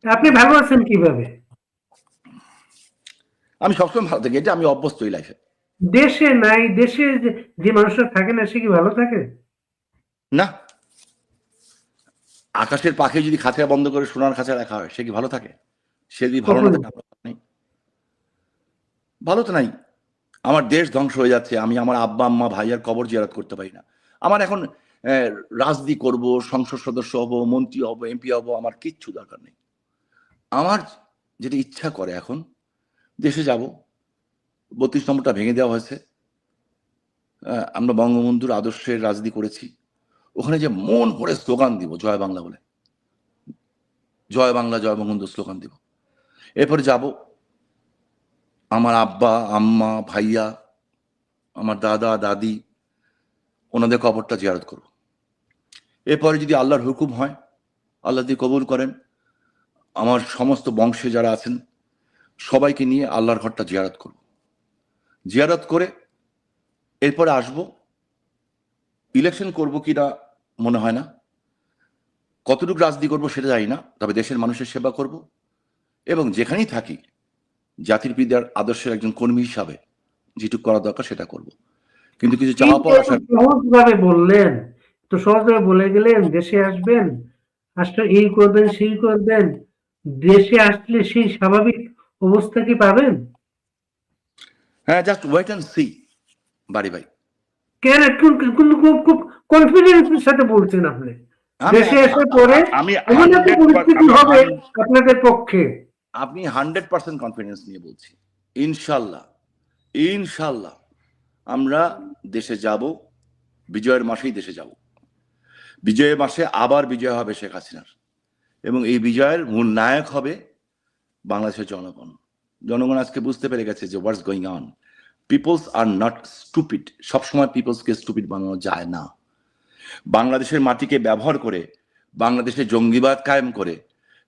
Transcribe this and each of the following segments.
আপনি ভালো আছেন কিভাবে? আমি সবসময় ভালো থাকি, এটা আমি অভ্যস্ত এই লাইফে। দেশে নাই, দেশে যে মানুষরা থাকে না সে কি ভালো থাকে? না, আকাশের পাখি যদি খাঁচা বন্ধ করে সোনার খাঁচা রাখা হয়, সে কি ভালো থাকে? সে যদি ভালো না কখনো। থাকে, আমরা নেই, ভালো তো নাই। আমার দেশ ধ্বংস হয়ে যাচ্ছে, আমি আমার আব্বা আম্মা ভাইয়ার কবর জিয়ারত করতে পারি না। আমার এখন রাজনীতি করব, সংসদ সদস্য হব, মন্ত্রী হব, এমপি হব, আমার কিচ্ছু দরকার নেই। আমার যেটা ইচ্ছা করে এখন, দেশে যাব। 32 নম্বরটা ভেঙে দেওয়া হয়েছে। আমরা বঙ্গবন্ধুর আদর্শের রাজনীতি করেছি। ওখানে যে মন করে স্লোগান দিব জয় বাংলা বলে, জয় বাংলা জয় বঙ্গবন্ধু স্লোগান দিব। এরপরে যাব, আমার আব্বা আম্মা ভাইয়া, আমার দাদা দাদি, ওনাদের কবরটা জিয়ারত করব। এরপরে যদি আল্লাহর হুকুম হয়, আল্লাহ যদি কবুল করেন, আমার সমস্ত বংশে যারা আছেন সবাইকে নিয়ে আল্লাহর ঘরটা জিয়ারত করব। জিয়ারত করে এরপরে আসব। ইলেকশন করব কিনা মনে হয় না, কতটুকু রাজনীতি করবো সেটা জানি না, তবে দেশের মানুষের সেবা করব এবং যেখানেই থাকি জাতির পিতার আদর্শের একজন কর্মী হিসাবে যেটুকু করা দরকার সেটা করব। কিন্তু কিছু চাওয়া কিন্তু পাওয়ার এত আশা। সহজ ভাবে বললেন, তো সহজ ভাবে বলে গেলেন দেশে আসবেন, আসলে এই করবেন সেই করবেন, দেশে আসলে সেই স্বাভাবিক অবস্থা কি পাবেন? হ্যাঁ, জাস্ট ওয়েট অ্যান্ড সি বাড়ি ভাই। কেন কিন্তু খুব খুব কনফিডেন্সের সাথে বলছেন আপনি, আমি দেশে আসার পরে আমি এমন একটা 100 পরিস্থিতি আমি হবে আপনাদের পক্ষে। আপনি 100% কনফিডেন্স নিয়ে বলছি, ইনশাল্লাহ ইনশাল্লাহ আমরা দেশে যাব। বিজয়ের মাসেই দেশে যাব। বিজয়ের মাসে আবার বিজয় হবে শেখ হাসিনার, এবং এই বিজয়ের মূল নায়ক হবে বাংলাদেশের জনগণ। জনগণ আজকে বুঝতে পেরে গেছে যে what's going on. People's are not stupid. সবসময় পিপলসকে স্টুপিড বানানো যায় না। বাংলাদেশের মাটিকে ব্যবহার করে, বাংলাদেশে জঙ্গিবাদ কায়েম করে,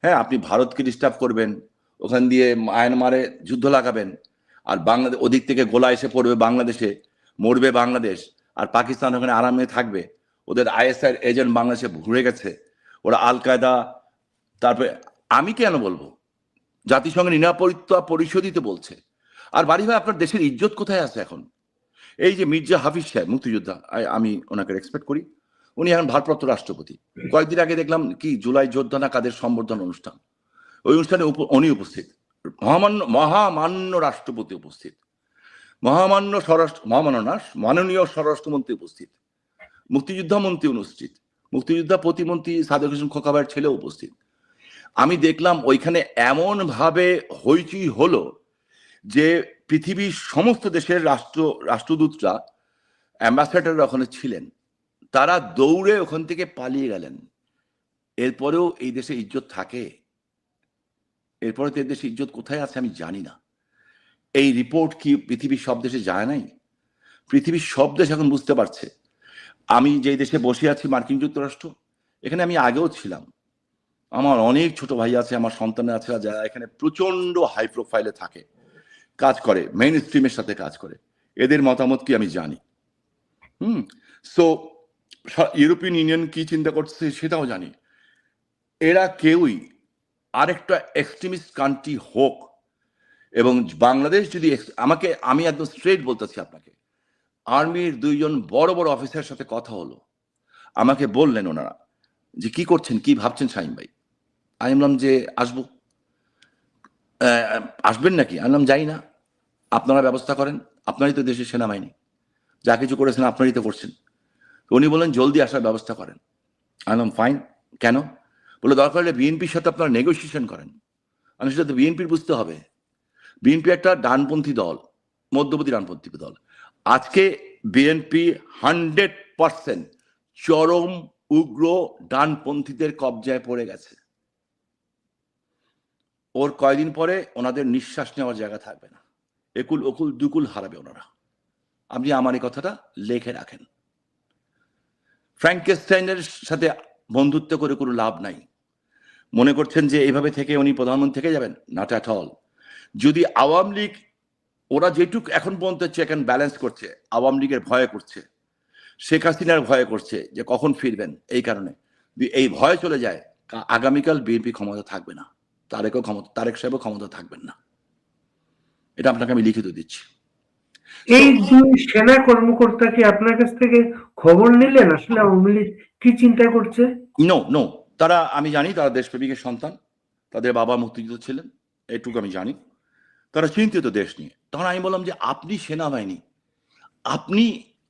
হ্যাঁ, আপনি ভারতকে ডিস্টার্ব করবেন, ওখান দিয়ে মায়ানমারে যুদ্ধ লাগাবেন, আর বাংলাদেশ ওদিক থেকে গোলা এসে পড়বে বাংলাদেশে, মরবে বাংলাদেশ, আর পাকিস্তান ওখানে আরামে থাকবে। ওদের আইএসআই এজেন্ট বাংলাদেশে ঘুরে গেছে, ওরা আল কায়দা। তারপরে আমি কেন বলবো, জাতিসংঘের নিরাপত্তা পরিষদই তো বলছে। আর বাড়ি ভাই, আপনার দেশের ইজ্জত কোথায় আছে এখন? এই যে মির্জা হাফিজ সাহেব মুক্তিযোদ্ধা, আমি ওনাকে রেসপেক্ট করি, উনি এখন ভারপ্রাপ্ত রাষ্ট্রপতি। কয়েকদিন আগে দেখলাম কি জুলাই যোদ্ধা না কাদের সম্বর্ধনা অনুষ্ঠান, ওই অনুষ্ঠানে উনি উপস্থিত, মহামান্য রাষ্ট্রপতি উপস্থিত, মাননীয় স্বরাষ্ট্রমন্ত্রী উপস্থিত, মুক্তিযোদ্ধা মন্ত্রী উপস্থিত, মুক্তিযোদ্ধা প্রতিমন্ত্রী সাদেক হোসেন খোকাবাইয়ের ছেলে উপস্থিত। আমি দেখলাম ওইখানে এমন ভাবে হইচই হলো যে পৃথিবীর সমস্ত দেশের রাষ্ট্রদূতরা, অ্যাম্বাসেডাররা ওখানে ছিলেন, তারা দৌড়ে ওখান থেকে পালিয়ে গেলেন। এরপরেও এই দেশে ইজ্জত থাকে? এরপরে তো এই দেশে ইজ্জত কোথায় আছে আমি জানি না। এই রিপোর্ট কি পৃথিবীর সব দেশে যায় নাই? পৃথিবীর সব দেশ এখন বুঝতে পারছে। আমি যে দেশে বসে আছি, মার্কিন যুক্তরাষ্ট্র, এখানে আমি আগেও ছিলাম। আমার অনেক ছোট ভাই আছে, আমার সন্তান আছে যারা এখানে প্রচন্ড হাই প্রোফাইলে থাকে, কাজ করে, মেইন স্ট্রিমের সাথে কাজ করে। এদের মতামত কি আমি জানি। সো ইউরোপিয়ান ইউনিয়ন কি চিন্তা করছে সেটাও জানি। এরা কেউই আরেকটা এক্সট্রিমিস্ট কান্ট্রি হোক, এবং বাংলাদেশ যদি আমি একদম স্ট্রেট বলতেছি আপনাকে, আর্মির 2জন বড় বড় অফিসারের সাথে কথা হলো, আমাকে বললেন ওনারা যে কি করছেন, কি ভাবছেন শাহিন ভাই। আমি বললাম যে আসবো। আসবেন নাকি? আমি বললাম যাই না, আপনারা ব্যবস্থা করেন, আপনারই তো দেশের সেনাবাহিনী, যা কিছু করেছেন আপনারই তো করছেন। উনি বললেন জলদি আসার ব্যবস্থা করেন। আমি বললাম ফাইন। কেন? বলে দরকার হলে বিএনপির সাথে আপনারা নেগোসিয়েশন করেন। আমি সেটা তো বিএনপির বুঝতে হবে। বিএনপি একটা ডানপন্থী দল, মধ্যপন্থী ডানপন্থী দল। আজকে বিএনপি 100% চরম উগ্র ডানপন্থীদের কবজায় পড়ে গেছে। ওর কয়দিন পরে ওনাদের নিঃশ্বাস নেওয়ার জায়গা থাকবে না, একুল ওকুল দুকুল হারাবে ওনারা। আপনি আমার এই কথাটা লেখে রাখেন। ফ্র্যাঙ্কেস্টাইনের সাথে বন্ধুত্ব করে কোনো লাভ নাই। মনে করছেন যে এইভাবে থেকে উনি প্রধানমন্ত্রী থেকে যাবেন? Not at all. যদি আওয়ামী লীগ, ওরা যেটুক এখন পর্যন্ত চেক অ্যান্ড ব্যালেন্স করছে, আওয়ামী লীগের ভয়ে করছে, শেখ হাসিনার ভয়ে করছে যে কখন ফিরবেন, এই কারণে এই ভয় চলে যায়, আগামীকাল বিএনপি ক্ষমতা থাকবে না। তারেক সাহেবও ক্ষমতা থাকবেন না। এটা আপনাকে আমি লিখিত দিচ্ছি। এই দুই সেনা কর্মকর্তা কি আপনার কাছ থেকে খবর নিলেন আসলে আওয়ামী লীগ কি চিন্তা করছে? নো, তারা, আমি জানি তারা দেশপ্রেমিকের সন্তান, তাদের বাবা মুক্তিযুদ্ধ ছিলেন, এটুকু আমি জানি। তারা চিন্তিত দেশ নিয়ে। তখন আমি বললাম যে আপনি সেনাবাহিনী,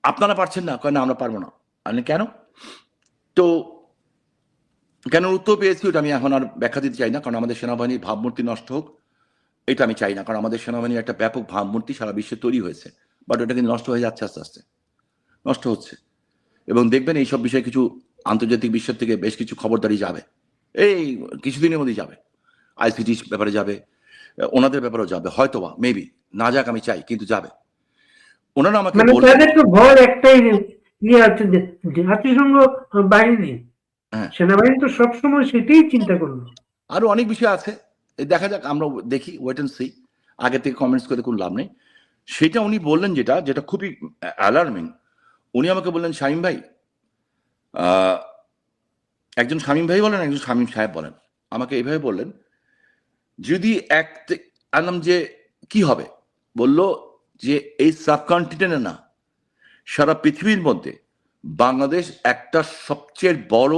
আপনারা পারছেন না? কয় না, আমরা পারবো না। আমি কেন? তো কেন উত্তর পেয়েছি ওটা আমি এখন আর ব্যাখ্যা দিতে চাই না, কারণ আমাদের সেনাবাহিনীর ভাবমূর্তি নষ্ট হোক এটা আমি চাই না, কারণ আমাদের সেনাবাহিনীর একটা ব্যাপক ভাবমূর্তি সারা বিশ্বে তৈরি হয়েছে, বাট ওটা কিন্তু নষ্ট হয়ে যাচ্ছে, আস্তে আস্তে নষ্ট হচ্ছে। এবং দেখবেন এইসব বিষয়ে কিছু আন্তর্জাতিক বিশ্বের থেকে বেশ কিছু খবরদারি যাবে, এই কিছুদিনের মধ্যেই যাবে, আইসিটি ব্যাপারে যাবে, ওনাদের ব্যাপারেও যাবে, হয়তোবা মেবি, না যাক আমি চাই, কিন্তু যাবে। ওনারা আমাকে মানে বললেন, তাদের তো ভয় একটাই ইয়ে আছে যে জাতিসংঘ বাহিনী, হ্যাঁ, সেনাবাহিনী তো সবসময় সেটাই চিন্তা করলো। আরো অনেক বিষয় আছে, দেখা যাক, আমরা দেখি, ওয়েট এন্ড সি, আগে থেকে কমেন্টস করে কোনো লাভ নেই। সেটা উনি বললেন যেটা খুবই অ্যালার্মিং। উনি আমাকে বললেন, শামীম ভাই, একজন শামীম ভাই বলেন, একজন শামীম সাহেব বলেন, আমাকে এইভাবে বললেন, যদি আনলাম যে কি হবে, বলল যে এই সাবকন্টিনেন্টে না, সারা পৃথিবীর মধ্যে বাংলাদেশ একটা সবচেয়ে বড়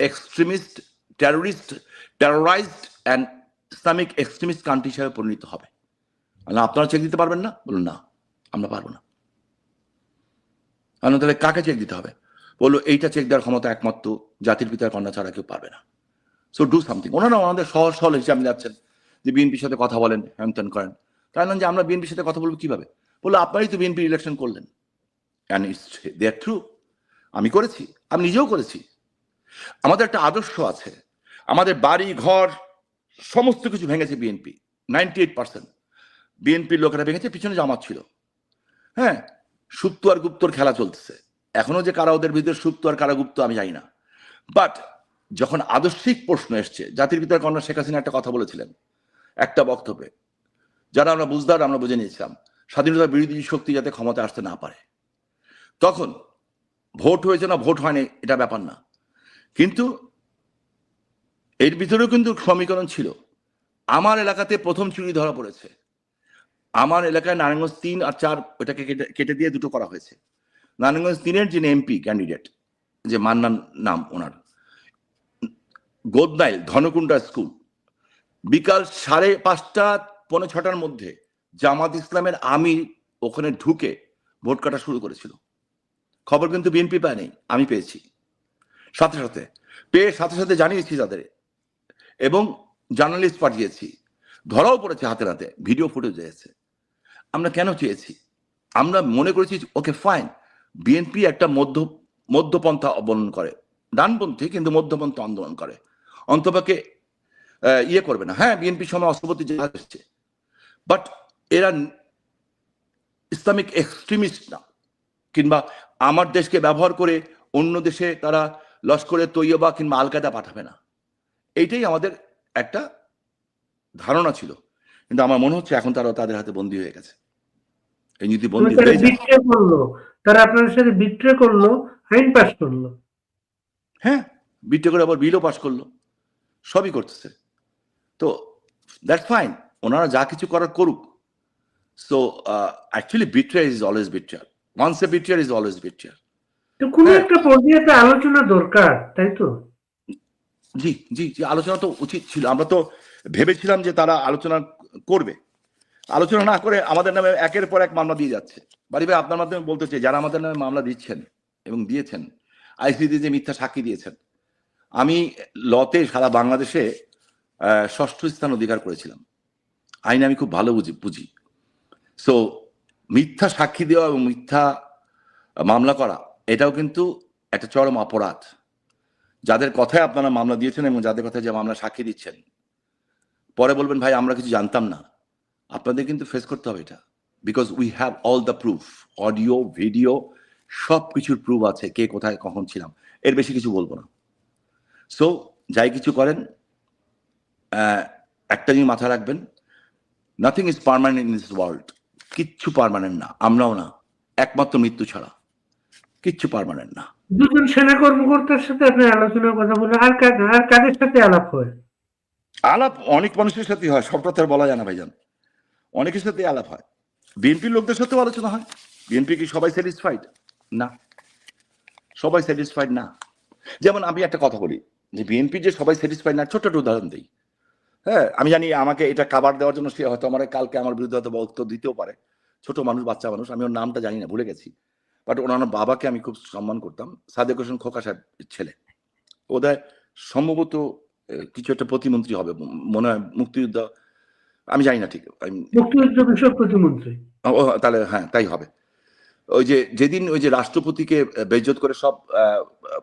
extremist, terrorized and Islamic extremist country হিসাবে পরিণত হবে। আপনারা চেক দিতে পারবেন না? বলুন না, আমরা পারবো না। তাহলে কাকে চেক দিতে হবে? বললো এইটা চেক দেওয়ার ক্ষমতা একমাত্র জাতির পিতার কন্যা ছাড়া কেউ পারবে না। So do something. ওনারা আমাদের সহজ সরল হিসাবে যাচ্ছেন যে বিএনপির সাথে কথা বলেন, হ্যান করেন। তাই না যে আমরা বিএনপির সাথে কথা বলবো কিভাবে? বললো আপনারাই তো বিএনপি ইলেকশন করলেন, অ্যান্ড ইটস দেয়ার ট্রু। আমি করেছি, আমি নিজেও করেছি। আমাদের একটা আদর্শ আছে, আমাদের বাড়ি ঘর সমস্ত কিছু ভেঙেছে বিএনপি, 98% বিএনপির লোকেরা ভেঙেছে, পিছনে জামাত ছিল। হ্যাঁ, সুপ্ত আর গুপ্তর খেলা চলতেছে এখনো, যে কারা ওদের ভিতরে সুপ্ত আর কারা গুপ্ত আমি জানি না। বাট যখন আদর্শিক প্রশ্ন এসছে, জাতির পিতার কন্যা শেখ হাসিনা একটা কথা বলেছিলেন একটা বক্তব্যে, যারা আমরা বুঝদার আমরা বুঝে নিয়েছিলাম, স্বাধীনতা বিরোধী শক্তি যাতে ক্ষমতা আসতে না পারে। তখন ভোট হয়েছে না ভোট হয়নি এটা ব্যাপার না, কিন্তু এর ভিতরেও কিন্তু সমীকরণ ছিল। আমার এলাকাতে প্রথম চুরি ধরা পড়েছে, আমার এলাকায় নারায়ণগঞ্জ 3 আর 4 ওটাকে কেটে দিয়ে 2টো করা হয়েছে। নারায়ণগঞ্জ 3-এর যিনি এমপি ক্যান্ডিডেট, যে মান্নান নাম ওনার, গোদনাইল ধনকুণ্ডা স্কুল, বিকাল 5:30 পৌনে 6টার মধ্যে জামাত ইসলামের আমির ওখানে ঢুকে ভোট কাটা শুরু করেছিল। খবর কিন্তু বিএনপি পায়নি, আমি পেয়েছি, সাথে সাথে জানিয়েছি তাদের, এবং জার্নালিস্ট পাঠিয়েছি, ধরাও পড়েছে হাতে হাতে, ভিডিও ফুটেজ এসেছে। আমরা কেন চেয়েছি? আমরা মনে করেছি ওকে ফাইন, বিএনপি একটা মধ্যপন্থা অবলম্বন করে, ডানপন্থী কিন্তু মধ্যপন্থা আন্দোলন করে, অন্তপক্ষে ইয়ে করবে না। হ্যাঁ, বিএনপির সময় অস্ত্রপতি জাহাজ এসছে, বাট এরা ইসলামিক এক্সট্রিমিস্ট না, কিংবা আমার দেশকে ব্যবহার করে অন্য দেশে তারা লস্করে তৈয়বা কিংবা আল কায়দা পাঠাবে না। এইটাই আমাদের একটা ধারণা ছিল, কিন্তু আমার মনে হচ্ছে এখন তারা তাদের হাতে বন্দী হয়ে গেছে। এই যদি বন্দী হয়ে যায়, তারা আপনাদের সাথে বিট্রে করলো, আইন পাস করলো, হ্যাঁ, বিট্রে করে আবার বিলও পাস করলো, সবই করতেছে। তো দ্যাটস ফাইন, ওনারা যা কিছু করার করুক। So actually betrayer is always betrayer, once a betrayer is always betrayer. তো কোনো একটা পর্যায়ে আলোচনা দরকার, তাই তো? জি জি জি, আলোচনা তো উচিত ছিল। আমরা তো ভেবেছিলাম যে তারা আলোচনা করবে, আলোচনা না করে আমাদের নামে একের পর এক মামলা দিয়ে যাচ্ছে। বাড়ি ভাই, আপনার মাধ্যমে বলতে চাই, যারা আমাদের নামে মামলা দিচ্ছেন এবং দিয়েছেন, আইসিসিতে যে মিথ্যা সাক্ষী দিয়েছেন, আমি লতে সারা বাংলাদেশে 6ষ্ঠ স্থান অধিকার করেছিলাম, আইন আমি খুব ভালো বুঝি। সো মিথ্যা সাক্ষী দেওয়া এবং মিথ্যা মামলা করা এটাও কিন্তু একটা চরম অপরাধ। যাদের কথায় আপনারা মামলা দিয়েছেন এবং যাদের কথায় যে মামলা সাক্ষী দিচ্ছেন, পরে বলবেন ভাই আমরা কিছু জানতাম না, আপনাদের কিন্তু ফেস করতে হবে এটা, because we have all the proof, audio video সব কিছুর প্রুফ আছে, কে কোথায় কখন ছিলাম। এর বেশি কিছু বলবো না। সো যাই কিছু করেন, একটা জিনিস মাথায় রাখবেন, nothing is permanent in this world. কিচ্ছু পার্মানেন্ট না, আমরাও না, একমাত্র মৃত্যু ছাড়া কিচ্ছু পার্মানেন্ট না। দুজন সেনা কর্মকর্তার সাথে আপনি আলোচনার কথা বলে আর কাদের সাথে আলাপ হয়? আলাপ অনেক মানুষের সাথে হয়, সব কথা আর বলা যায় না ভাইজান, অনেকের সাথে আলাপ হয়, বিএনপির লোকদের সাথেও আলোচনা হয়। বিএনপি কি সবাই স্যাটিসফাইড? না, সবাই স্যাটিসফাইড না। যেমন আমি একটা কথা বলি যে বিএনপি যে সবাই স্যাটিসফাইড না, ছোট্ট একটা উদাহরণ দিই। হ্যাঁ, আমি জানি আমাকে এটা কাভার দেওয়ার জন্য সে হয়তো আমার কালকে আমার বিরুদ্ধে হয়তো উত্তর দিতেও পারে, ছোট মানুষ, বাচ্চা মানুষ, আমি ওর নামটা জানি না, ভুলে গেছি, বাট ওনার বাবাকে আমি খুব সম্মান করতাম, সাদেক হোসেন খোকা সাহেব ছেলে, ওদের সম্ভবত কিছু একটা প্রতিমন্ত্রী হবে মনে হয়, মুক্তিযুদ্ধ, আমি জানি না ঠিক, মুক্তিযুদ্ধ বিষয়ক প্রতিমন্ত্রী। তাহলে হ্যাঁ তাই হবে। ওই যে যেদিন ওই যে রাষ্ট্রপতিকে বেইজ্জত করে সব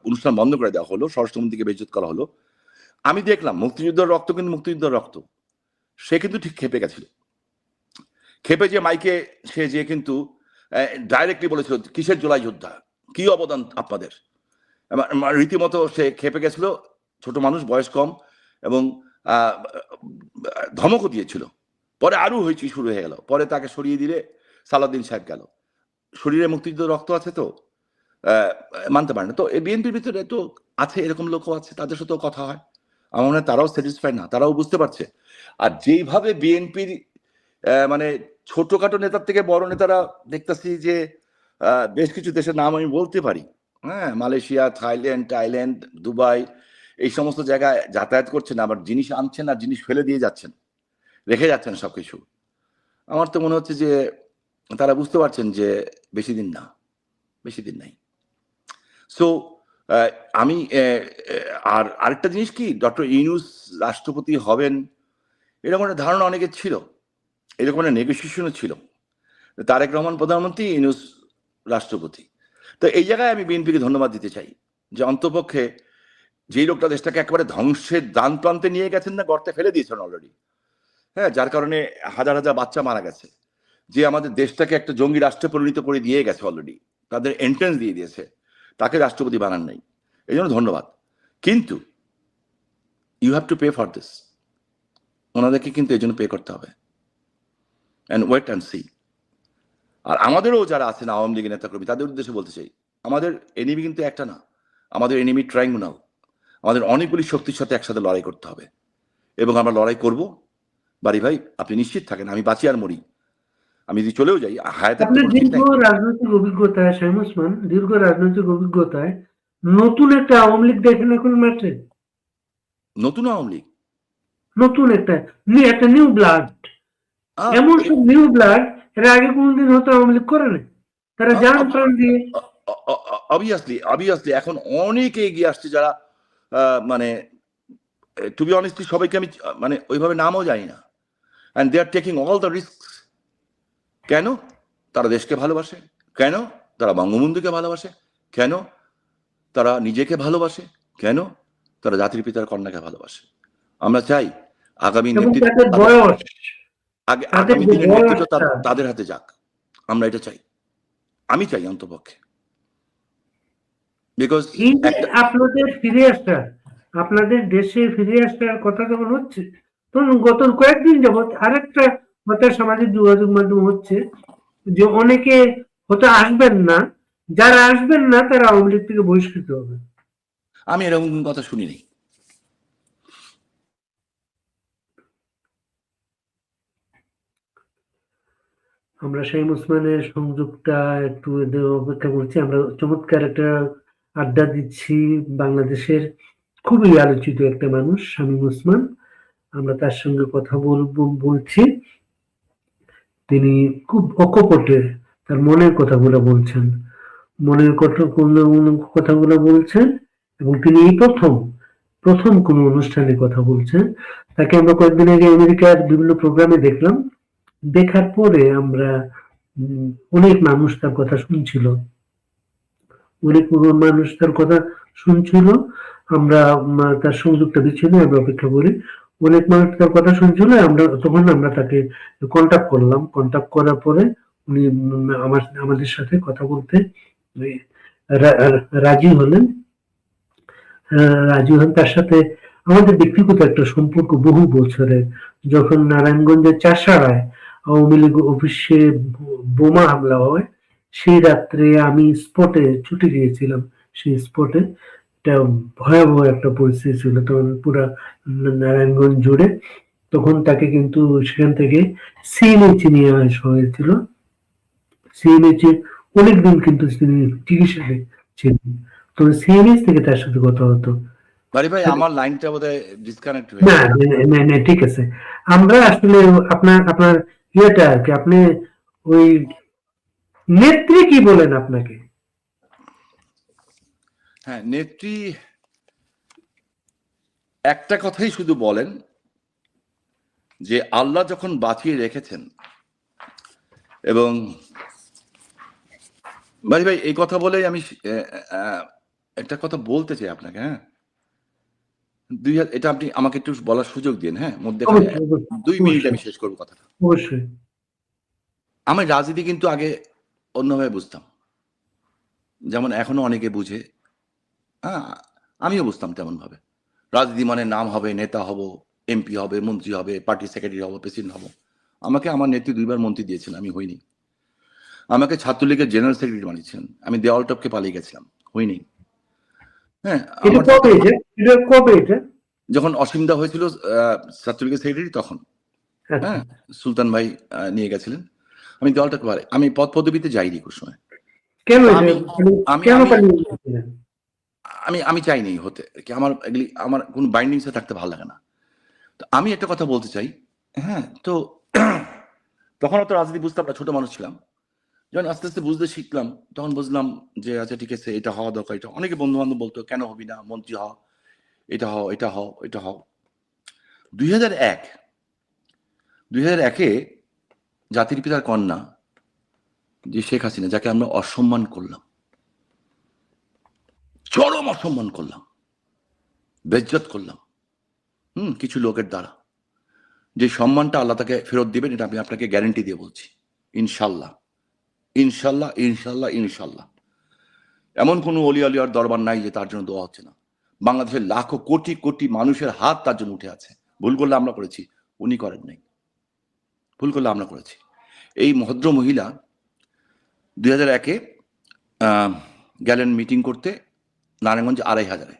অনুষ্ঠান বন্ধ করে দেওয়া হলো, স্বরাষ্ট্রমন্ত্রীকে বেইজ্জত করা হলো, আমি দেখলাম মুক্তিযুদ্ধের রক্ত কিন্তু মুক্তিযুদ্ধের রক্ত, সে কিন্তু ঠিক খেপে গেছিল, খেপে যে মাইকে সে যে কিন্তু ডাইরেক্টলি বলেছিল কিসের জুলাই যোদ্ধা, কি অবদান আপনাদের, রীতিমতো সে খেপে গেছিল, ছোট মানুষ, বয়স কম, এবং ধমকও দিয়েছিল। পরে আরো হয়েছে, শুরু হয়ে গেল, পরে তাকে সরিয়ে দিলে সালাউদ্দিন সাহেব গেল, শরীরে মুক্তিযুদ্ধ রক্ত আছে তো মানতে পারে না। তো এই বিএনপির ভিতরে তো আছে, এরকম লোকও আছে, তাদের সাথেও কথা হয়, আমার মনে হয় তারাও স্যাটিসফাই না, তারাও বুঝতে পারছে। আর যেইভাবে বিএনপির মানে ছোটখাটো নেতার থেকে বড় নেতারা দেখতেছি যে বেশ কিছু দেশের নাম আমি বলতে পারি, হ্যাঁ, মালয়েশিয়া, থাইল্যান্ড, দুবাই, এই সমস্ত জায়গায় যাতায়াত করছেন, আবার জিনিস আনছেন আর জিনিস ফেলে দিয়ে যাচ্ছেন, রেখে যাচ্ছেন সবকিছু। আমার তো মনে হচ্ছে যে তারা বুঝতে পারছেন যে বেশি দিন নাই। সো আমি আর আরেকটা জিনিস কি, ডক্টর ইউনূস রাষ্ট্রপতি হবেন এরকম একটা ধারণা অনেকের ছিল, এরকম একটা নেগোসিয়েশনও ছিল, তারেক রহমান প্রধানমন্ত্রী, ইউনূস রাষ্ট্রপতি। তো এই জায়গায় আমি বিএনপিকে ধন্যবাদ দিতে চাই যে অন্তপক্ষে যেই লোকটা দেশটাকে একেবারে ধ্বংসের দান প্রান্তে নিয়ে গেছেন, না গর্তে ফেলে দিয়েছেন অলরেডি, হ্যাঁ, যার কারণে হাজার হাজার বাচ্চা মারা গেছে, যে আমাদের দেশটাকে একটা জঙ্গি রাষ্ট্রে পরিণত করে দিয়ে গেছে অলরেডি, তাদের এন্ট্রেন্স দিয়ে দিয়েছে, তাকে রাষ্ট্রপতি বানান নাই, এই জন্য ধন্যবাদ। কিন্তু you have to pay for this, ওনাদেরকে কিন্তু এই জন্য পে করতে হবে, অ্যান্ড ওয়েট অ্যান্ড সি। আর আমাদেরও যারা আছেন আওয়ামী লীগের নেতাকর্মী, তাদের উদ্দেশ্যে বলতে চাই, আমাদের এনিমি কিন্তু একটা না, আমাদের এনিমি ট্রাইঙ্গুনাল, আমাদের অনেকগুলি শক্তির সাথে একসাথে লড়াই করতে হবে, এবং আমরা লড়াই করব। বাড়ি ভাই, আপনি নিশ্চিত থাকেন, আমি বাঁচি আর মরি, আমি যদি চলেও যাই, হায়াতের তো আপনার কোনো ঠিক দীর্ঘ নাই। রাজনৈতিক অভিজ্ঞতায়, শামীম ওসমান, দীর্ঘ রাজনৈতিক অভিজ্ঞতায় নতুন একটা আওয়ামী লীগ দেখেন এখন মাঠে? নতুন আওয়ামী লীগ, নতুন একটা নিউ ব্লাড, এমন সব নিউ ব্লাড এরা আগে কোনদিন হয়তো আওয়ামী লীগ করে না, তারা জান প্রাণ দিয়ে। অবভিয়াসলি এখন অনেকে এগিয়ে আসছে, যারা মানে টু বি অনেস্টলি সবাইকে আমি মানে ওইভাবে নামও জানি না, and they are taking all the risk. কেন? তারা দেশকে ভালোবাসে। কেন? তারা বঙ্গবন্ধুকে ভালোবাসে। কেন? তারা নিজেকে ভালোবাসে। কেন? তারা জাতির পিতার কন্যাকে ভালোবাসে। আমরা চাই আগামী নেতৃত্ব, আগামী দিনের নেতৃত্ব তাদের হাতে যাক, আমরা এটা চাই, আমি চাই অন্তপক্ষে। বিকজ আপনাদের ফিরে আসা, আপনাদের দেশে ফিরে আসার কথা যখন হচ্ছে, তখন গত কয়েকদিন যাবৎ আরেকটা কথা সামাজিক যোগাযোগ মাধ্যম হচ্ছে যে অনেকে হয়তো আসবেন না, যারা আসবেন না তারা আওয়ামী লীগ থেকে বহিষ্কৃত হবে। আমি এরকম কথা শুনিনি। আমরা শামীম ওসমানের সংযোগটা একটু অপেক্ষা করছি, আমরা চমৎকার একটা আড্ডা দিচ্ছি, বাংলাদেশের খুবই আলোচিত একটা মানুষ শামীম ওসমান, আমরা তার সঙ্গে কথা বলছি। তিনি খুব অকপটে তার মনের কথাগুলো বলছেন, মনের কথাগুলো বলছেন, এবং তিনি এই প্রথম কোন অনুষ্ঠানে কথা বলছেন। তাকে আমরা কয়েকদিন আগে আমেরিকার বিভিন্ন প্রোগ্রামে দেখলাম, দেখার পরে আমরা অনেক মানুষ তার কথা শুনছিল, আমরা তার সংযোগটা দিচ্ছিল, আমরা অপেক্ষা করি, অনেক মানুষ তার কথা শুনছিল, তখন আমরা তাকে কন্টাক্ট করলাম, কন্টাক্ট করার পরে উনি আমাদের সাথে কথা বলতে রাজি হলেন। তার সাথে আমাদের ব্যক্তিগত একটা সম্পর্ক বহু বছরের, যখন নারায়ণগঞ্জের চাষাড়ায় আওয়ামী লীগ অফিসে বোমা হামলা হয়, সেই রাত্রে আমি স্পটে ছুটে গিয়েছিলাম, সেই স্পটে একটা ভয়াবহ একটা পরিস্থিতি ছিল তখন পুরা নারায়ণগঞ্জ জুড়ে। তখন তাকে কিন্তু সেখান থেকে সিএনএইচে নিয়ে আসা হয়েছিল। সিএনএইচে অনেকদিন কিন্তু তিনি চিকিৎসায় ছিলেন। তো সিএনএইচ থেকে তার সাথে কথা হতো। বাড়ি ভাই আমার লাইনটা বোধহয় ডিসকানেক্ট হয়ে না, গেছে। না, ঠিক আছে। আমরা আসলে আপনার আপনার ইয়েটা আর কি, আপনি ওই নেত্রী কি বলেন আপনাকে? হ্যাঁ, নেত্রী একটা কথাই শুধু বলেন যে আল্লাহ যখন বাঁচিয়ে রেখেছেন, এবং বাড়ি ভাই এই কথা বলেই আমি একটা কথা বলতে চাই আপনাকে। হ্যাঁ, এটা আপনি আমাকে একটু বলার সুযোগ দিন। হ্যাঁ, মধ্যেখানে 2 মিনিট আমি শেষ করবো কথাটা। অবশ্যই। আমি রাজনীতি কিন্তু আগে অন্যভাবে বুঝতাম, যেমন এখনো অনেকে বুঝে। হ্যাঁ, আমিও বুঝতাম তেমন ভাবে। রাজনীতি মানে নাম হবে, নেতা হব, এমপি হবে, মন্ত্রী হবে, পার্টি সেক্রেটারি হব, প্রেসিডেন্ট হব। আমাকে আমার নেত্রী 2 বার মন্ত্রী দিয়েছেন, আমি হইনি। আমাকে ছাত্রলীগের জেনারেল সেক্রেটারি বানিয়েছেন, আমি দেওয়াল টপকে পালিয়ে গেছিলাম, হইনি। হ্যাঁ, এটা কবে এটা? যখন অসীমদা হয়েছিল ছাত্রলীগের সেক্রেটারি তখন। আচ্ছা। হ্যাঁ, সুলতান ভাই নিয়ে গেছিলেন। আমি দেওয়ালটাকে পারে, আমি পদ পদবিতে যাইনি কোনো সময়। কেন আমি কেন আমি পালিয়ে গেছিলেন? আমি আমি চাইনি হতে কি, আমার এগুলি আমার কোনো বাইন্ডিংসে থাকতে ভালো লাগে না। তো আমি একটা কথা বলতে চাই। হ্যাঁ, তো তখন অত রাজনীতি বুঝতাম না, ছোট মানুষ ছিলাম। যখন আস্তে আস্তে বুঝতে শিখলাম তখন বুঝলাম যে আচ্ছা ঠিক আছে, এটা হওয়া দরকার। এটা অনেকে বন্ধু বান্ধব বলতো কেন হবি না, মন্ত্রী হও, এটা হও, এটা হও, এটা হও। 2001-এ জাতির পিতার কন্যা যে শেখ হাসিনা, যাকে আমরা অসম্মান করলাম, চরম অসম্মান করলাম, বেজ্জত করলাম কিছু লোকের দ্বারা, যে সম্মানটা আল্লাহ তাকে ফেরত দিবেন এটা আমি আপনাকে গ্যারেন্টি দিয়ে বলছি। ইনশাল্লাহ, ইনশাল্লাহ, ইনশাল্লাহ, ইনশাল্লাহ। এমন কোনো অলি আলিয়ার দরবার নাই যে তার জন্য দোয়া হচ্ছে না। বাংলাদেশের লাখো কোটি কোটি মানুষের হাত তার জন্য উঠে আছে। ভুল করলে আমরা করেছি, উনি করেন নাই। ভুল করলে আমরা করেছি। এই ভদ্র মহিলা 2001-এ গেলেন মিটিং করতে নারায়ণগঞ্জে 2500-এ,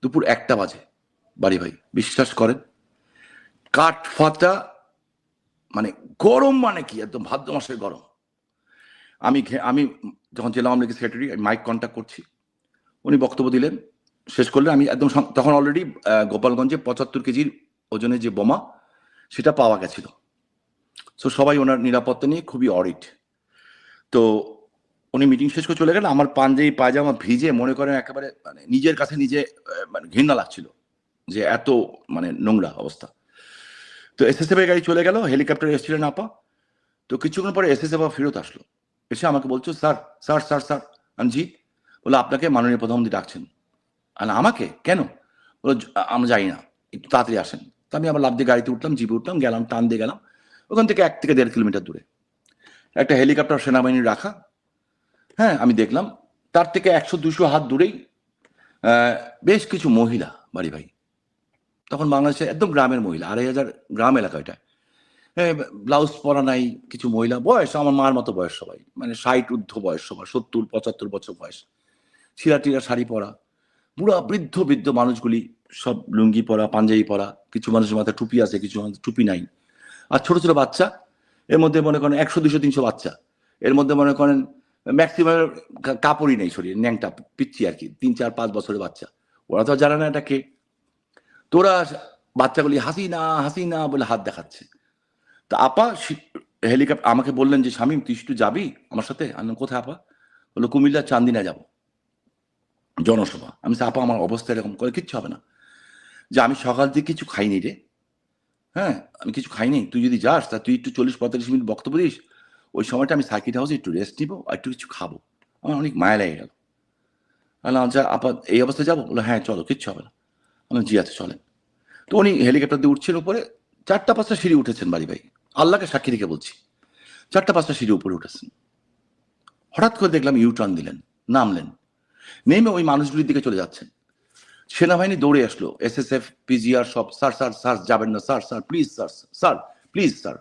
দুপুর 1টা বাজে। বাড়ি ভাই বিশ্বাস করেন, কাঠ ফাটা, মানে গরম, মানে কি একদম ভাদ্র মাসের গরম। আমি যখন জেলা আওয়ামী লীগের সেক্রেটারি, মাইক কন্ট্যাক্ট করছি, উনি বক্তব্য দিলেন, শেষ করলে আমি একদম তখন অলরেডি গোপালগঞ্জে 75 কেজির ওজনের যে বোমা সেটা পাওয়া গেছিল। তো সবাই ওনার নিরাপত্তা নিয়ে খুবই অরিড। তো উনি মিটিং শেষ করে চলে গেলেন। আমার পাঞ্জাবি পায়জামা ভিজে, মনে করেন একেবারে মানে নিজের কাছে নিজে মানে ঘৃণা লাগছিল যে এত মানে নোংরা অবস্থা। তো এসএসএফ এর গাড়ি চলে গেল, হেলিকপ্টারে এসেছিলেন আপা। তো কিছুক্ষণ পরে এসএসএফ ফেরত আসলো, এসে আমাকে বলছো স্যার স্যার স্যার স্যার। আমি জি। বলে আপনাকে মাননীয় প্রধানমন্ত্রী ডাকছেন। আর আমাকে কেন? বলো আমরা যাই না, একটু তাড়াতাড়ি আসেন। তো আমি আবার লাফ দিয়ে গাড়িতে উঠলাম, জিপে উঠলাম, গেলাম, টান দিয়ে গেলাম। ওখান থেকে 1 থেকে 1.5 কিলোমিটার দূরে একটা হেলিকপ্টার সেনাবাহিনীর রাখা। হ্যাঁ, আমি দেখলাম তার থেকে 100-200 হাত দূরেই বেশ কিছু মহিলা। বাড়ি ভাই তখন বাংলাদেশে একদম গ্রামের মহিলা, 2500 গ্রাম এলাকা এটা। হ্যাঁ, ব্লাউজ পরা নাই, কিছু মহিলা, বয়স আমার মার মতো বয়স, সবাই মানে 60 ঊর্ধ্ব বয়স, সবার 70-75 বছর বয়স, ছিঁড়া টিরা শাড়ি পরা, বুড়া বৃদ্ধ বৃদ্ধ মানুষগুলি সব লুঙ্গি পরা, পাঞ্জাবি পরা, কিছু মানুষের মাথায় টুপি আছে, কিছু মানুষের টুপি নাই। আর ছোট ছোট বাচ্চা, এর মধ্যে মনে করেন 100-200-300 বাচ্চা, এর মধ্যে মনে করেন ম্যাক্সিমাম কাপড়ই নেই শরীরে, ন্যাংটা পিচ্ছি আর কি, 3-4-5 বছরের বাচ্চা। ওরা তো জানে না এটা কে। তোরা বাচ্চাগুলি হাসিনা হাসিনা বলে হাত দেখাচ্ছে। তা আপা হেলিকপ্টার আমাকে বললেন যে শামীম তুই একটু যাবি আমার সাথে। আমি কোথায় আপা? বললো কুমিল্লা চান্দিনা যাব, জনসভা। আমি আপা আমার অবস্থা এরকম করে, কিচ্ছু হবে না। যে আমি সকাল থেকে কিছু খাইনি রে, হ্যাঁ আমি কিছু খাইনি, তুই যদি যাস তা তুই একটু 40-45 মিনিট বক্তব্য দিস, ওই সময়টা আমি সার্কিট হাউসে একটু রেস্ট নিবো আর একটু কিছু খাবো। আমার অনেক মায়া লেগে গেল। বললাম আচ্ছা আপা এই অবস্থায় যাবো? বললো হ্যাঁ চলো, কিচ্ছু হবে না। বললাম জি আচ্ছা চলেন। তো উনি হেলিকপ্টার দিয়ে উঠছেন উপরে, 4টা-5টা সিঁড়ি উঠেছেন। বাড়ি ভাই আল্লাহকে সাক্ষী রেখে বলছি, 4টা-5টা সিঁড়ি উপরে উঠেছেন। হঠাৎ করে দেখলাম ইউটার্ন দিলেন, নামলেন, নেমে ওই মানুষগুলির দিকে চলে যাচ্ছেন। সেনাবাহিনী দৌড়ে আসলো, এসএসএফ, পিজিআর সব, স্যার স্যার স্যার যাবেন না sir, sir please sir, sir please sir,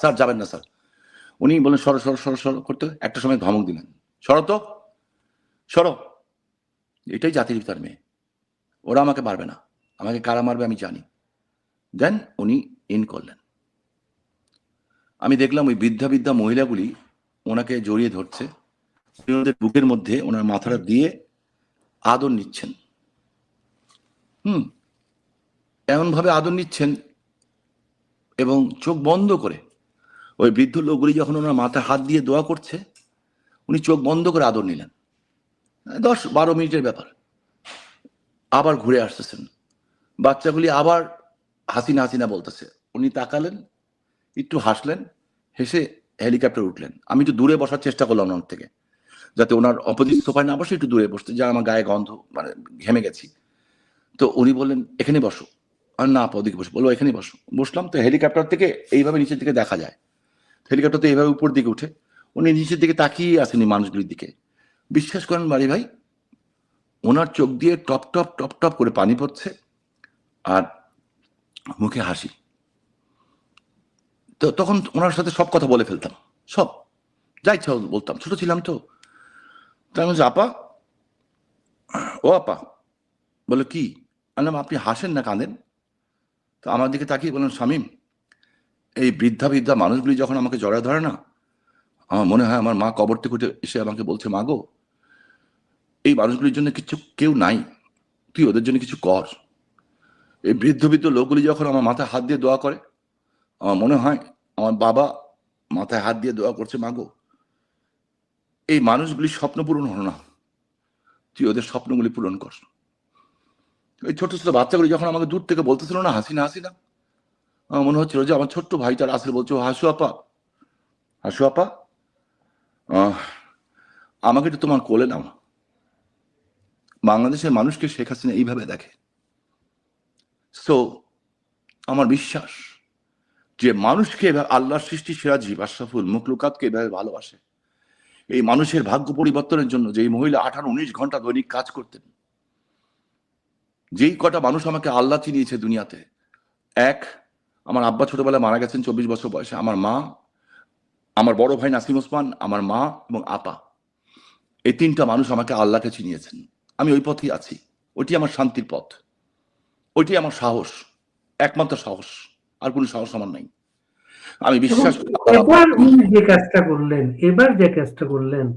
sir যাবেন না স্যার। উনি বলেন সরো সরো সরো সরো করতে, একটা সময় ধমক দিলেন, সরো তো, সরো। এটাই জাতির পিতার মেয়ে, ওরা আমাকে মারবে না, আমাকে কারা মারবে আমি জানি। দেন উনি ইন করলেন। আমি দেখলাম ওই বৃদ্ধা বৃদ্ধা মহিলাগুলি ওনাকে জড়িয়ে ধরছে, ওদের বুকের মধ্যে ওনার মাথাটা দিয়ে আদর নিচ্ছেন। এমন ভাবে আদর নিচ্ছেন এবং চোখ বন্ধ করে। ওই বৃদ্ধ লোকগুলি যখন ওনার মাথায় হাত দিয়ে দোয়া করছে, উনি চোখ বন্ধ করে আদর নিলেন। 10-12 মিনিটের ব্যাপার। আবার ঘুরে আসতেছেন, বাচ্চাগুলি আবার হাসিনা হাসিনা বলতেছে। উনি তাকালেন, একটু হাসলেন, হেসে হেলিকপ্টার উঠলেন। আমি একটু দূরে বসার চেষ্টা করলাম ওনার থেকে, যাতে ওনার অপোজিট সোফায় না বসে একটু দূরে বসতে, যা আমার গায়ে গন্ধ, মানে ঘেমে গেছি। তো উনি বললেন এখানে বসো। আর না আপা ওদিকে বসো। বললো এখানে বসো। বসলাম। তো হেলিকপ্টার থেকে এইভাবে নিচের দিকে দেখা যায়, হেলিকপ্টার তো এইভাবে উপর দিকে উঠে, উনি নিচের দিকে তাকিয়ে আসেনি মানুষগুলির দিকে। বিশ্বাস করেন বাড়ি ভাই, ওনার চোখ দিয়ে টপ টপ টপ টপ করে পানি পড়ছে আর মুখে হাসি। তো তখন ওনার সাথে সব কথা বলে ফেলতাম, সব যা ইচ্ছা বলতাম, ছোট ছিলাম তো। তাই আমি বলছি আপা, ও আপা। বলে কি? বললাম আপনি হাসেন না কাঁদেন? তো আমার দিকে তাকিয়ে বললেন শামীম, এই বৃদ্ধা বৃদ্ধা মানুষগুলি যখন আমাকে জড়ায় ধরে না, আমার মনে হয় আমার মা কবর থেকে উঠে এসে আমাকে বলছে, মা গো, এই মানুষগুলির জন্য কিছু কেউ নাই, তুই ওদের জন্য কিছু কর। এই বৃদ্ধ বৃদ্ধ লোকগুলি যখন আমার মাথায় হাত দিয়ে দোয়া করে, আমার মনে হয় আমার বাবা মাথায় হাত দিয়ে দোয়া করছে, মা গো, এই মানুষগুলির স্বপ্ন পূরণ হলো না, তুই ওদের স্বপ্নগুলি পূরণ কর। ওই ছোট ছোট বাচ্চাগুলি যখন আমাকে দূর থেকে বলতেছিল না হাসিনা হাসিনা, আমার মনে হচ্ছিল যে আমার ছোট্ট ভাইটা রাসেল বলছে, হাসু আপা, হাসু আপা, আমাকে একটু তোমার কোলে নাও। বাংলাদেশের মানুষকে শেখ হাসিনা এইভাবে দেখে। সো আমার বিশ্বাস যে মানুষকে এভাবে, আল্লাহর সৃষ্টি সেরা জীব আশরাফুল মুখলুকাতকে এভাবে ভালোবাসে। এই মানুষের ভাগ্য পরিবর্তনের জন্য যে মহিলা 18-19 ঘন্টা দৈনিক কাজ করতেন, যেই কটা মানুষ আমাকে আল্লাহ চিনিয়েছে দুনিয়াতে, এক, আমার আব্বা ছোটবেলায় মারা গেছেন 24 বছর বয়সে, আমার মা, আমার বড় ভাই নাসিম ওসমান, আমার মা এবং আপা, এই 3টা মানুষ আমাকে আল্লাহকে চিনিয়েছেন। আমি ওই পথেই আছি, ওইটি আমার শান্তির পথ, ওইটি আমার সাহস, একমাত্র সাহস, আর কোনো সাহস আমার নাই। আমি বিশ্বাস করি এবার যে কাজটা করলেন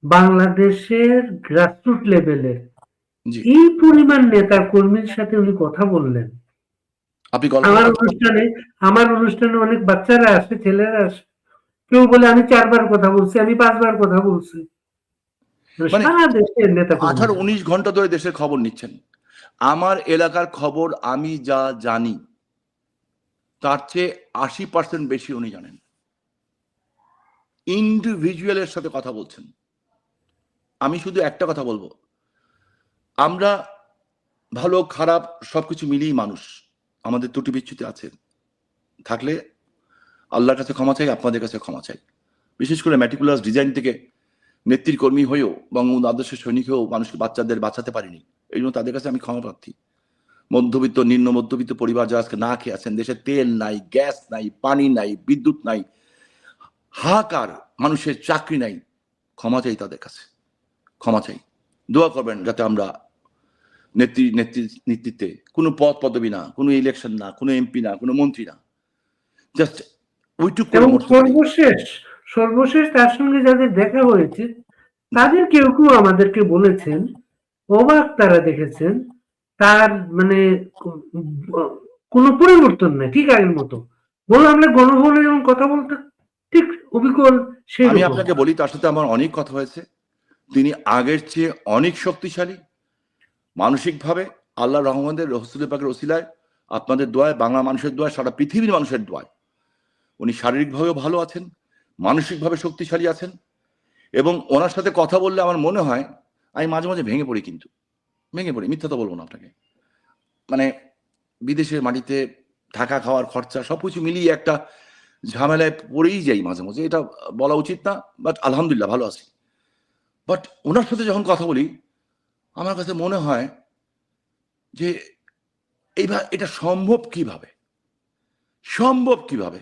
বাংলাদেশের গ্রাসরুট লেভেলের এই পরিমাণ নেতা কর্মীর সাথে উনি কথা বললেন। আপনি আমার অনুষ্ঠানে অনেক বাচ্চারা আসে, ছেলেরা আসে, কেউ বলে আমি 4 বার কথা বলছি, আমি 5 বার কথা বলছি। মানে সারা দেশের নেতা 18-19 ঘন্টা ধরে দেশের খবর নিচ্ছেন। আমার এলাকার খবর আমি যা জানি তার চেয়ে 80% বেশি উনি জানেন। ইন্ডিভিজুয়ালের সাথে কথা বলছেন। আমি শুধু একটা কথা বলবো, আমরা ভালো খারাপ সবকিছু মিলিয়ে মানুষ, আমাদের ত্রুটি বিচ্যুতি আছে, থাকলে আল্লাহর কাছে ক্ষমা চাই, আপনাদের কাছে ক্ষমা চাই। বিশেষ করে ম্যাটিকুলাস ডিজাইন থেকে নেত্রীর কর্মী হয়েও, বঙ্গবন্ধু আদর্শের সৈনিক হয়েও মানুষকে বাচ্চাদের বাঁচাতে পারিনি, এই জন্য তাদের কাছে আমি ক্ষমা প্রার্থী। মধ্যবিত্ত নিম্ন মধ্যবিত্ত পরিবার যারা আজকে না খেয়ে আছেন, দেশে তেল নাই, গ্যাস নাই, পানি নাই, বিদ্যুৎ নাই, হাহাকার, মানুষের চাকরি নাই, ক্ষমা চাই তাদের কাছে, ক্ষমা চাই। দোয়া করবেন যাতে আমরা নেতৃত্বে কোনো পদ পদবি না, কোনো ইলেকশন না, কোনো এমপি না, কোনো মন্ত্রী না, জাস্ট ওইটুকু। সর্বশেষ তার সঙ্গে যাদের দেখা হয়েছে তাদের কেউ কেউ আমাদেরকে বলেছেন অবাক তারা দেখেছেন, তার মানে কোনো পরিবর্তন নাই, ঠিক আগের মতো। বলো আমরা গণভবনে যেমন কথা বলতে ঠিক অবিকল সেই। আমি আপনাকে বলি, তার সাথে আমার অনেক কথা হয়েছে। তিনি আগের চেয়ে অনেক শক্তিশালী মানসিকভাবে। আল্লাহ রহমানের রসুল পাকের ওসিলায়, আপনাদের দোয়ায়, বাংলা মানুষের দোয়ায়, সারা পৃথিবীর মানুষের দোয়ায় উনি শারীরিকভাবেও ভালো আছেন, মানসিকভাবে শক্তিশালী আছেন। এবং ওনার সাথে কথা বললে আমার মনে হয়, আমি মাঝে মাঝে ভেঙে পড়ি, কিন্তু ভেঙে পড়ি, মিথ্যা তো বলবো না আপনাকে। মানে বিদেশের মাটিতে থাকা খাওয়ার খরচা সবকিছু মিলিয়ে একটা ঝামেলায় পড়েই যাই মাঝে মাঝে, এটা বলা উচিত না, বাট আলহামদুলিল্লাহ ভালো আছি। বাট ওনার সাথে যখন কথা বলি আমার কাছে মনে হয় যে এইভাবে এটা সম্ভব কিভাবে, সম্ভব কিভাবে?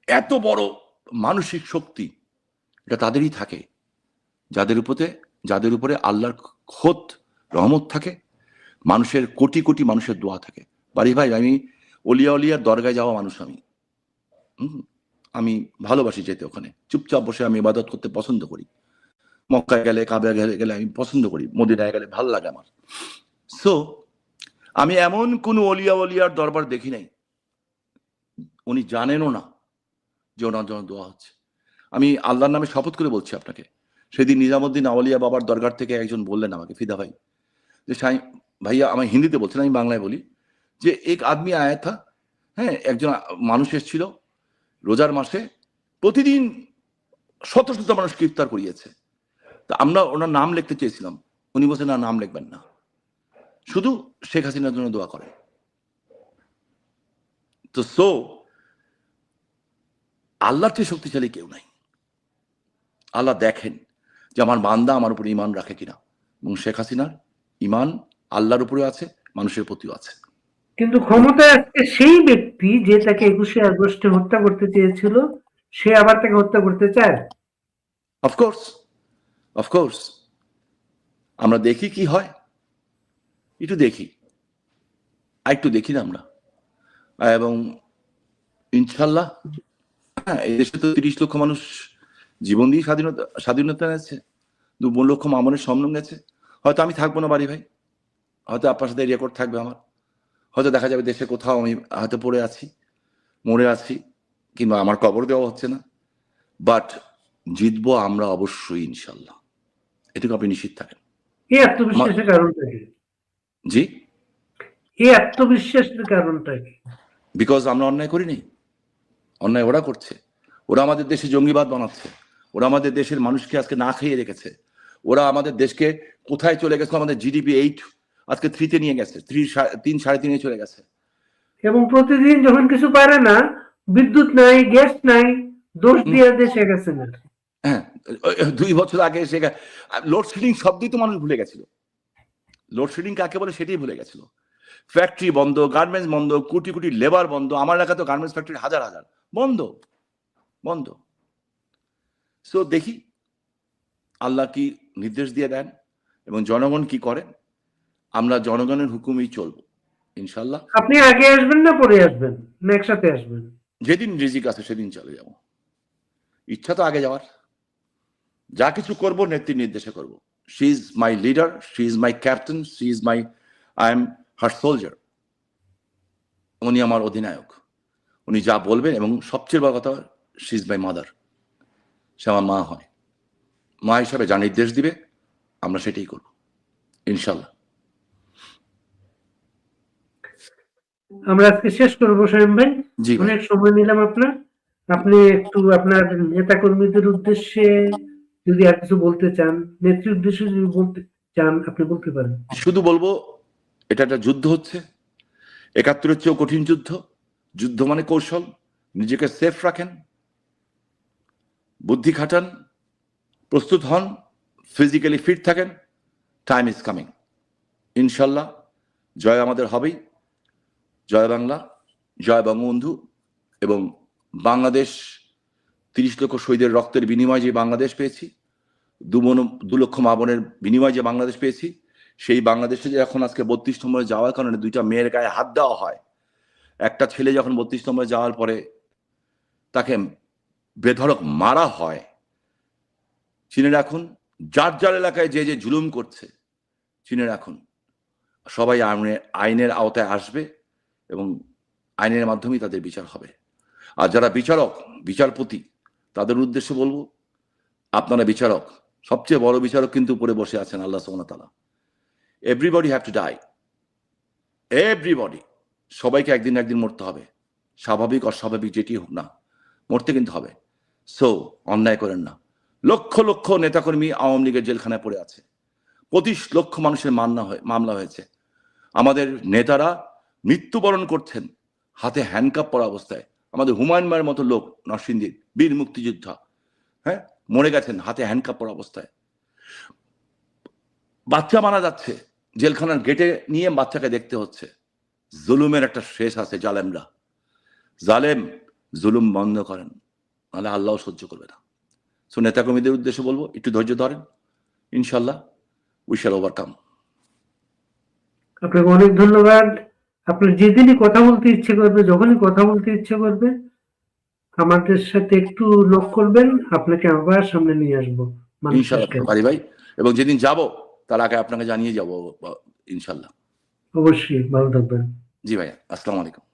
এত বড় মানসিক শক্তি এটা তাদেরই থাকে যাদের উপরে আল্লাহর খোদ রহমত থাকে, মানুষের কোটি কোটি মানুষের দোয়া থাকে। বাড়ি ভাই, আমি অলিয়ার দরগায় যাওয়া মানুষ। আমি ভালোবাসি যেতে ওখানে, চুপচাপ বসে আমি ইবাদত করতে পছন্দ করি। মক্কায় গেলে, কাবা গেলে আমি পছন্দ করি, মদিনায় গেলে ভালো লাগে আমার। সো আমি এমন কোন অলিয়ার দরবার দেখি নাই, উনি জানেনও না যে ওনার জন্য দোয়া হচ্ছে। আমি আল্লাহর নামে শপথ করে বলছি আপনাকে, সেদিন নিজামুদ্দিন আউলিয়া বাবার দরগার থেকে একজন বললেন আমাকে, ফিদা ভাই, যে ভাইয়া, আমি হিন্দিতে বলছেন, আমি বাংলায় বলি, যে এক আদমি আয়া থা, হ্যাঁ, একজন মানুষ এসেছিল রোজার মাসে, প্রতিদিন শত শত মানুষকে ইফতার করিয়েছে। তা আমরা ওনার নাম লিখতে চেয়েছিলাম, উনি বলছেন না, নাম লিখবেন না, শুধু শেখ হাসিনার জন্য দোয়া করেন। তো আল্লাহর চেয়ে শক্তিশালী কেউ নাই। আল্লাহ দেখেন যে আমার বান্দা আমার উপর ইমান রাখে কিনা, এবং শেখ হাসিনার ইমান আল্লাহর উপরে আছে, মানুষের প্রতিও আছে। কিন্তু ক্ষমতায় আজকে সেই ব্যক্তি যে তাকে 21শে আগস্টে হত্যা করতে চেয়েছিল, সে আবার তাকে হত্যা করতে চায়। অফকোর্স আমরা দেখি কি হয়, একটু দেখি না আমরা, এবং ইনশাল্লাহ, হ্যাঁ, এই দেশে তো 30 লক্ষ মানুষ জীবন দিয়ে স্বাধীনতা গেছে, 2 লক্ষ মামনের সম্মান গেছে। হয়তো আমি থাকবো না বাড়ি ভাই, হয়তো আপনার সাথে রেকর্ড থাকবে আমার, হয়তো দেখা যাবে দেশে কোথাও আমি হয়তো পড়ে আছি, মরে আছি, কিংবা আমার কবর দেওয়া হচ্ছে না, বাট জিতবো আমরা অবশ্যই ইনশাল্লাহ, এটুকু আপনি নিশ্চিত থাকেন। এই আত্মবিশ্বাসের কারণটা কি? জি, এই আত্মবিশ্বাসের কারণটা কি? বিকজ আমরা অন্যায় করিনি, অন্যায় ওরা করছে। ওরা আমাদের দেশে জঙ্গিবাদ বানাচ্ছে, ওরা আমাদের দেশের মানুষকে আজকে না খাইয়ে রেখেছে, ওরা আমাদের দেশকে কোথায় চলে গেছে, আমাদের জিডিপি 8 আজকে 3-তে নিয়ে গেছে, 3-3.5 চলে গেছে। এবং প্রতিদিন যখন কিছু পারে না, বিদ্যুৎ নাই, গ্যাস নাই, দোষ দিয়ে দেশে গেছে না। হ্যাঁ, 2 বছর আগে লোডশেডিং শব্দই তো মানুষ ভুলে গেছিল, লোডশেডিং কাকে বলে সেটাই ভুলে গেছিল। ফ্যাক্টরি বন্ধ, গার্মেন্টস বন্ধ, কোটি কোটি লেবার বন্ধ, আমার এলাকা তো গার্মেন্টস ফ্যাক্টরি হাজার বন্ধ। সো দেখি আল্লাহ কি নির্দেশ দিয়ে দেন এবং জনগণ কি করে, আমরা জনগণের হুকুমেই চলবো ইনশাল্লাহ। আপনি আগে আসবেন না পরে আসবেন, না একসাথে আসবেন? যেদিন রিজিক আছে সেদিন চলে যাব, ইচ্ছা তো আগে যাওয়ার। যা কিছু করবো নেত্রীর নির্দেশে করব। She is my leader, she is my captain, I am her soldier. উনি আমার অধিনায়ক, উনি যা বলবেন, এবং সবচেয়ে বড় কথা, শি ইজ মাই মাদার, সে আমার মা হয়, মা হিসাবে যা নির্দেশ দিবে আমরা সেটাই করব ইনশাল্লাহ। আমরা আজকে শেষ করবো শামীম ভাই, অনেক সময় নিলাম আপনার। আপনি একটু আপনার নেতা কর্মীদের উদ্দেশ্যে যদি আর কিছু বলতে চান, নেত্রীর উদ্দেশ্যে যদি বলতে চান, আপনি বলতে পারেন। শুধু বলবো, এটা একটা যুদ্ধ হচ্ছে, 71-এর চেয়েও কঠিন যুদ্ধ মানে কৌশল, নিজেকে সেফ রাখেন, বুদ্ধি খাটান, প্রস্তুত হন, ফিজিক্যালি ফিট থাকেন, টাইম ইজ কামিং ইনশাল্লাহ। জয় আমাদের হবেই, জয় বাংলা, জয় বঙ্গবন্ধু, এবং বাংলাদেশ 30 লক্ষ শহীদের রক্তের বিনিময়ে যে বাংলাদেশ পেয়েছি, 2 লক্ষ মা বোনের বিনিময়ে যে বাংলাদেশ পেয়েছি, সেই বাংলাদেশে যে এখন আজকে 32 নম্বরে যাওয়ার কারণে 2টা মেয়ের গায়ে হাত দেওয়া হয়, একটা ছেলে যখন 32 নম্বরে যাওয়ার পরে তাকে বেধড়ক মারা হয়, চিনে রাখুন, যার এলাকায় যে জুলুম করছে, চিনে রাখুন, সবাই আইনের আওতায় আসবে এবং আইনের মাধ্যমেই তাদের বিচার হবে। আর যারা বিচারপতি, তাদের উদ্দেশ্যে বলবো, আপনারা বিচারক, সবচেয়ে বড় বিচারক কিন্তু উপরে বসে আছেন আল্লাহ সুবহানাহু ওয়া তাআলা। Everybody have to die, everybody, সবাইকে একদিন মরতে হবে, স্বাভাবিক অস্বাভাবিক যেটি হোক না, মরতে কিন্তু হবে। সো অন্যায় করেন না। লক্ষ লক্ষ নেতাকর্মী আওয়ামী লীগের জেলখানায় পড়ে আছে, 25 লক্ষ মানুষের মামলা হয়েছে, আমাদের নেতারা মৃত্যুবরণ করছেন হাতে হ্যান্ডকাপ পরা অবস্থায়। আমাদের হুমায়ুন ভাইয়ের মতো লোক, নরসিংদীর বীর মুক্তিযোদ্ধা, হ্যাঁ, মরে গেছেন হাতে হ্যান্ডকাপ পরা অবস্থায়। বাচ্চা মারা যাচ্ছে, জেলখানার গেটে নিয়ে বাচ্চাকে দেখতে হচ্ছে। জুলুমের একটা শেষ আছে, জালেম জুলুম বন্ধ করেন, নাহলে আল্লাহ সহ্য করবে না। সো নেতাকর্মীদের উদ্দেশ্যে বলবো, একটু ধৈর্য ধরেন, ইনশাল্লাহ উই শ্যাল ওভারকাম। আপনাকে অনেক ধন্যবাদ। আপনার যেদিনই কথা বলতে ইচ্ছে করবে, যখনই কথা বলতে ইচ্ছে করবে, আমাদের সাথে একটু নক করবেন, আপনাকে আবার সামনে নিয়ে আসবো মানুষ ইনশাল্লাহ পারি ভাই, এবং যেদিন যাব তার আগে আপনাকে জানিয়ে যাব ইনশাল্লাহ। অবশ্যই, ভালো থাকবেন। জি ভাইয়া, আসসালামু আলাইকুম।